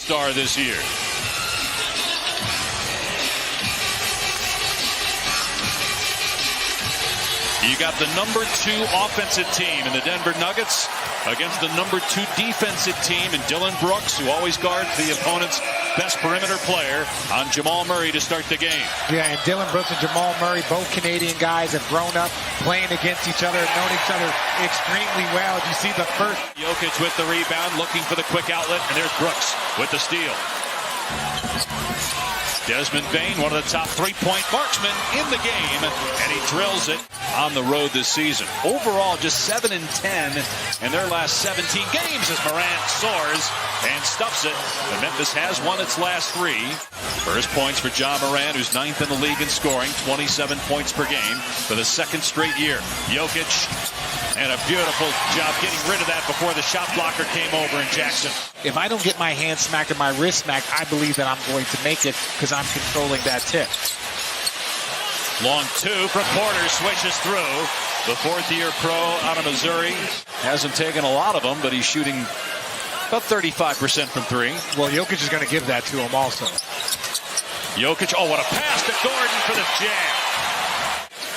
star this year. You got the number 2 offensive team in the Denver Nuggets against the number 2 defensive team in Dillon Brooks, who always guards the opponent's best perimeter player, on Jamal Murray to start the game. Yeah, and Dillon Brooks and Jamal Murray, both Canadian guys, have grown up playing against each other, known each other extremely well. You see the first. Jokic with the rebound, looking for the quick outlet, and there's Brooks with the steal. Desmond Bane, one of the top 3-point marksmen in the game, and he drills it on the road this season. Overall, just 7 and 10 in their last 17 games as Morant soars and stuffs it. And Memphis has won its last 3. First points for Ja Morant, who's 9th in the league in scoring, 27 points per game for the 2nd straight year. Jokic, and a beautiful job getting rid of that before the shot blocker came over in Jackson. If I don't get my hand smacked or my wrist smacked, I believe that I'm going to make it because I'm controlling that tip. Long 2 from Porter, switches through. The 4th-year pro out of Missouri hasn't taken a lot of them, but he's shooting about 35% from 3. Well, Jokic is going to give that to him also. Jokic, oh, what a pass to Gordon for the jam.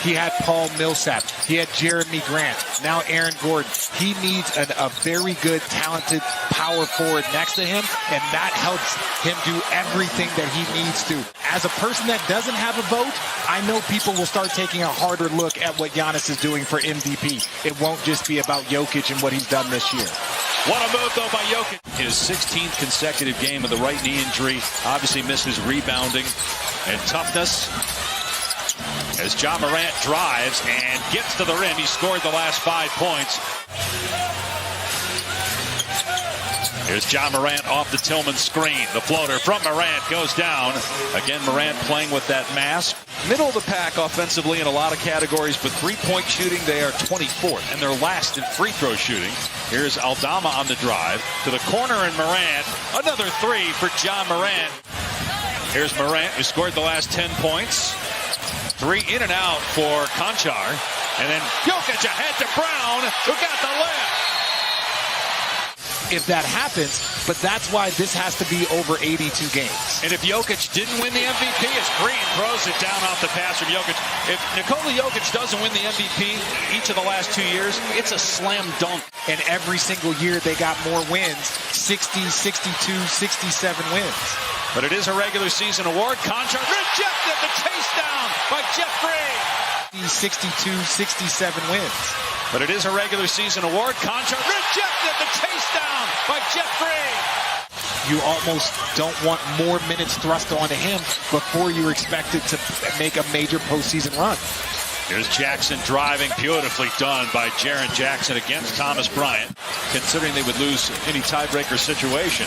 He had Paul Millsap. He had Jeremy Grant. Now Aaron Gordon. He needs a very good, talented power forward next to him, and that helps him do everything that he needs to. As a person that doesn't have a vote, I know people will start taking a harder look at what Giannis is doing for MVP. It won't just be about Jokic and what he's done this year. What a move, though, by Jokic. His 16th consecutive game with the right knee injury. Obviously misses rebounding and toughness. As Ja Morant drives and gets to the rim, he scored the last 5 points. Here's Ja Morant off the Tillman screen. The floater from Morant goes down. Again, Morant playing with that mask. Middle of the pack offensively in a lot of categories, but 3-point shooting, they are 24th, and they're last in free throw shooting. Here's Aldama on the drive. To the corner, and Morant. Another 3 for Ja Morant. Here's Morant, who scored the last 10 points. 3 in and out for Conchar. And then Jokic ahead to Brown, who got the layup. If that happens, but that's why this has to be over 82 games. And if Jokic didn't win the MVP, as Green throws it down off the pass from Jokic. If Nikola Jokic doesn't win the MVP each of the last 2 years, it's a slam dunk. And every single year they got more wins, 60, 62, 67 wins. But it is a regular season award. Conchar rejected the chase down by Jeff Green. 62, 67 wins. But it is a regular season award. Conchar rejected the chase down by Jeff Green. You almost don't want more minutes thrust onto him before you're expected to make a major postseason run. Here's Jackson driving, beautifully done by Jaren Jackson against Thomas Bryant, considering they would lose any tiebreaker situation.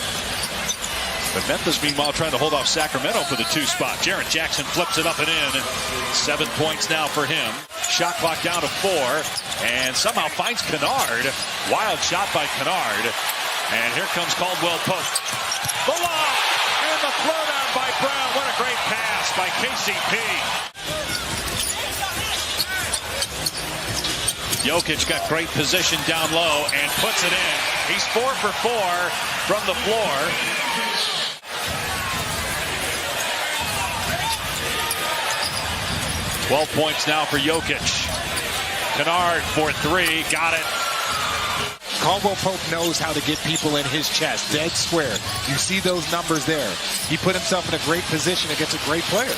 But Memphis, meanwhile, trying to hold off Sacramento for the 2 spot. Jaren Jackson flips it up and in. 7 points now for him. Shot clock down to 4. And somehow finds Kennard. Wild shot by Kennard. And here comes Caldwell Pope. The lob! And the throwdown by Brown. What a great pass by KCP. Jokic got great position down low and puts it in. He's 4 for 4 from the floor. 12 points now for Jokic. Kennard for 3, got it. Caldwell Pope knows how to get people in his chest, dead square. You see those numbers there. He put himself in a great position against a great player.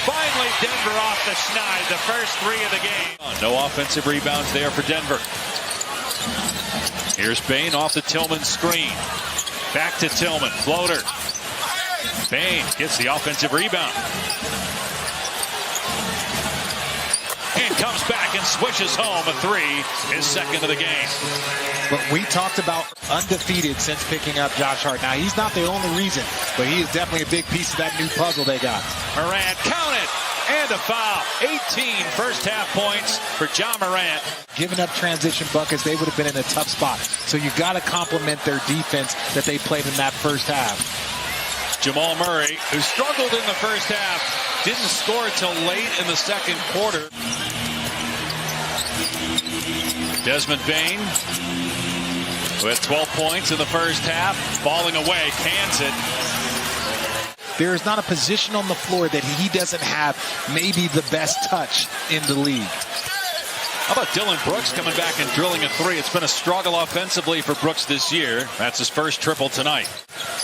Finally, Denver off the schneid, the first 3 of the game. No offensive rebounds there for Denver. Here's Bane off the Tillman screen. Back to Tillman, floater. Bane gets the offensive rebound. And comes back and swishes home a 3, his 2nd of the game. But we talked about undefeated since picking up Josh Hart. Now, he's not the only reason, but he is definitely a big piece of that new puzzle they got. Morant counted, and a foul. 18 first-half points for Ja Morant. Giving up transition buckets, they would have been in a tough spot. So you got to compliment their defense that they played in that first half. Jamal Murray, who struggled in the first half, didn't score till late in the 2nd quarter. Desmond Bane, who had 12 points in the first half, falling away, cans it. There is not a position on the floor that he doesn't have maybe the best touch in the league. How about Dylan Brooks coming back and drilling a three? It's been a struggle offensively for Brooks this year. That's his first triple tonight.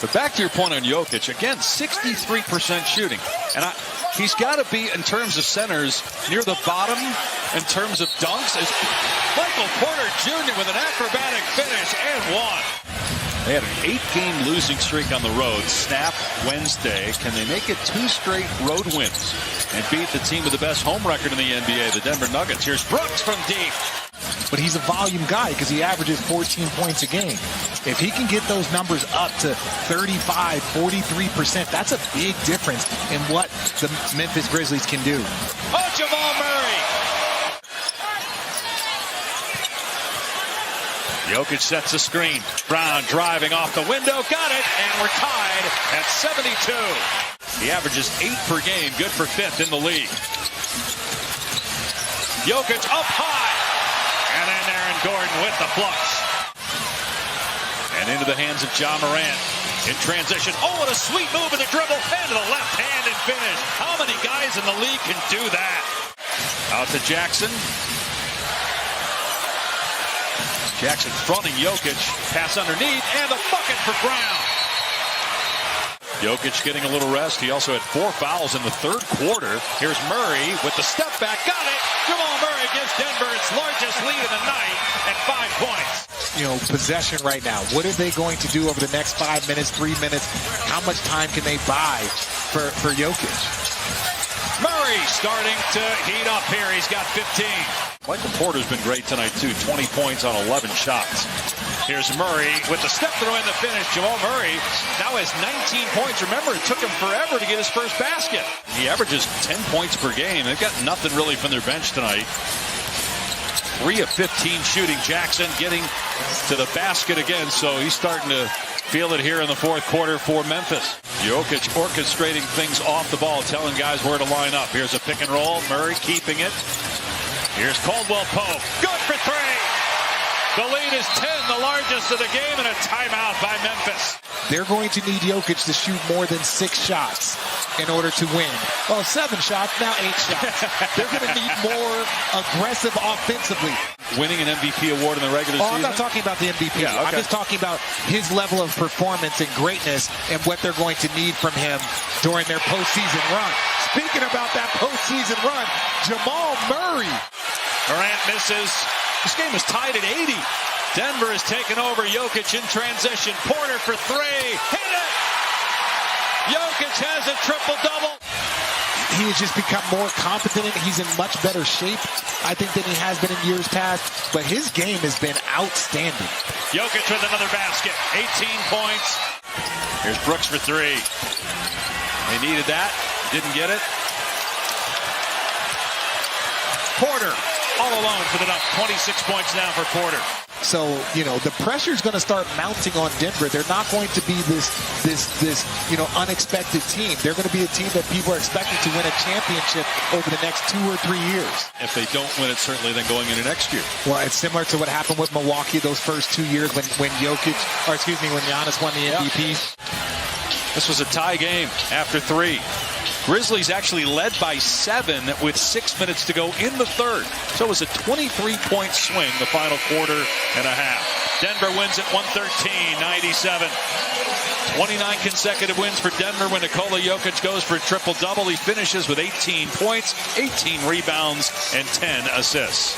But back to your point on Jokic, again, 63% shooting. And he's got to be, in terms of centers, near the bottom in terms of dunks. As Michael Porter Jr. with an acrobatic finish and one. They had an 8-game losing streak on the road. Snap Wednesday. Can they make it 2 straight road wins and beat the team with the best home record in the NBA, the Denver Nuggets? Here's Brooks from deep. But he's a volume guy because he averages 14 points a game. If he can get those numbers up to 35, 43%, that's a big difference in what the Memphis Grizzlies can do. Oh, Jamal Murray. Jokic sets a screen. Brown driving off the window. Got it. And we're tied at 72. He averages 8 per game. Good for 5th in the league. Jokic up high. And then Aaron Gordon with the flush. And into the hands of Ja Morant. In transition. Oh, what a sweet move in the dribble. And to the left hand and finish. How many guys in the league can do that? Out to Jackson. Jackson fronting Jokic. Pass underneath. And the bucket for Brown. Jokic getting a little rest. He also had 4 fouls in the third quarter. Here's Murray with the step back. Got it. Jamal Murray gives Denver its largest lead of the night at 5 points. You know, possession right now. What are they going to do over the next 5 minutes, 3 minutes? How much time can they buy for Jokic? Murray starting to heat up here. He's got 15. Michael Porter's been great tonight, too. 20 points on 11 shots. Here's Murray with the step through and the finish. Jamal Murray now has 19 points. Remember, it took him forever to get his first basket. He averages 10 points per game. They've got nothing really from their bench tonight. 3 of 15 shooting. Jackson getting to the basket again, so he's starting to feel it here in the fourth quarter for Memphis. Jokic orchestrating things off the ball, telling guys where to line up. Here's a pick and roll. Murray keeping it. Here's Caldwell Pope. Good for 3. The lead is 10, the largest of the game, and a timeout by Memphis. They're going to need Jokic to shoot more than 6 shots in order to win. Well, 7 shots, now 8 shots. They're going to need more aggressive offensively. Winning an MVP award in the regular season? I'm not talking about the MVP. Yeah, okay. I'm just talking about his level of performance and greatness and what they're going to need from him during their postseason run. Speaking about that postseason run, Jamal Murray. Morant misses. This game is tied at 80. Denver has taken over. Jokic in transition. Porter for 3. Hit it! Jokic has a triple-double. He has just become more competent. He's in much better shape, I think, than he has been in years past. But his game has been outstanding. Jokic with another basket. 18 points. Here's Brooks for 3. They needed that. Didn't get it. Porter all alone for the Nuggets. 26 points now for Porter. So, you know, the pressure is going to start mounting on Denver. They're not going to be this unexpected team. They're going to be a team that people are expecting to win a championship over the next 2 or 3 years. If they don't win it, certainly then going into next year. Well, it's similar to what happened with Milwaukee those first 2 years when Giannis won the MVP. This was a tie game after 3. Grizzlies actually led by 7 with 6 minutes to go in the third. So it was a 23-point swing the final quarter and a half. Denver wins at 113-97. 29 consecutive wins for Denver when Nikola Jokic goes for a triple-double. He finishes with 18 points, 18 rebounds, and 10 assists.